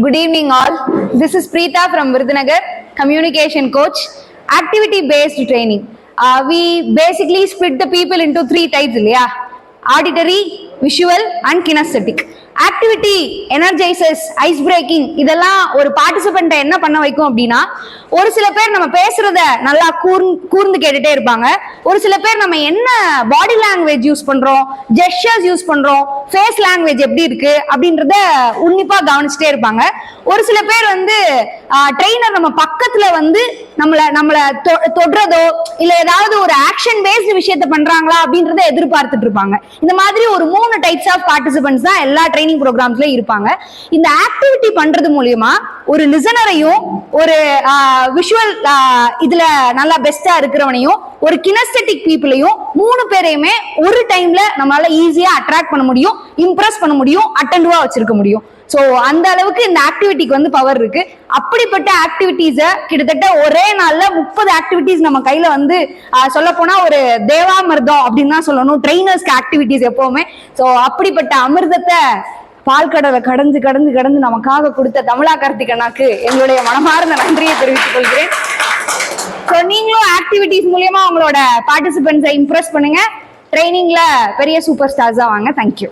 Good evening all. This is Preeta from Virudhunagar, communication coach, activity based training. We basically split the people into three types, auditory, visual and kinesthetic. Activity energisers ice breaking இதெல்லாம் ஒரு பார்ட்டிசிபெண்ட்டை என்ன பண்ண வைக்கும் அப்படின்னா, ஒரு சில பேர் நம்ம பேசுறத நல்லா கூர்ந்து கேட்டுட்டே இருப்பாங்க. ஒரு சில பேர் நம்ம என்ன பாடி லாங்குவேஜ் யூஸ் பண்றோம், ஜெஸ்டர்ஸ் யூஸ் பண்றோம், ஃபேஸ் லாங்குவேஜ் எப்படி இருக்கு அப்படின்றத உன்னிப்பா கவனிச்சுட்டே இருப்பாங்க. ஒரு சில பேர் ட்ரெயினர் நம்ம பக்கத்துல நம்மள தொடுறதோ இல்ல ஏதாவது ஒரு ஆக்ஷன் பேஸ்டு விஷயத்த பண்றாங்களா அப்படின்றத எதிர்பார்த்துட்டு இருப்பாங்க. இந்த மாதிரி ஒரு 3 டைப்ஸ் ஆஃப் பார்ட்டிசிபென்ட்ஸ் தான் எல்லா ட்ரைனிங் ப்ரோக்ராம்ஸ்ல இருப்பாங்க. இந்த ஆக்டிவிட்டி பண்றது மூலியமா ஒரு லிசனரையும், ஒரு விஷுவல் இதுல நல்லா பெஸ்டா இருக்கிறவனையும், ஒரு கினஸ்தெட்டிக் பீப்புளையும் 3 பேரையுமே ஒரு டைம்ல நம்மளால ஈஸியா அட்ராக்ட் பண்ண முடியும், இம்ப்ரெஸ் பண்ண முடியும், அட்டென்டிவா வச்சிருக்க முடியும். சோ அந்த அளவுக்கு இந்த ஆக்டிவிட்டிக்கு பவர் இருக்கு. அப்படிப்பட்ட ஆக்டிவிட்டிஸ கிட்டத்தட்ட ஒரே நாள்ல 30 ஆக்டிவிட்டிஸ் நம்ம கையில சொல்ல போனா ஒரு தேவாமிர்தம் அப்படின்னு தான் சொல்லணும் ட்ரெயினர்ஸ்க்கு ஆக்டிவிட்டிஸ் எப்பவுமே. சோ அப்படிப்பட்ட அமிர்தத்தை பால்கடலை கடந்து கடந்து கடந்து நமக்காக கொடுத்த தமிழா கார்த்திகனாக்கு எங்களுடைய மனமார்ந்த நன்றியை தெரிவித்துக் கொள்கிறேன். ஸோ நீங்களும் ஆக்டிவிட்டிஸ் மூலியமா உங்களோட பார்ட்டிசிபென்ட்ஸை இம்ப்ரெஸ் பண்ணுங்க. ட்ரைனிங்ல பெரிய சூப்பர் ஸ்டார்ஸா வாங்க. தேங்க்யூ.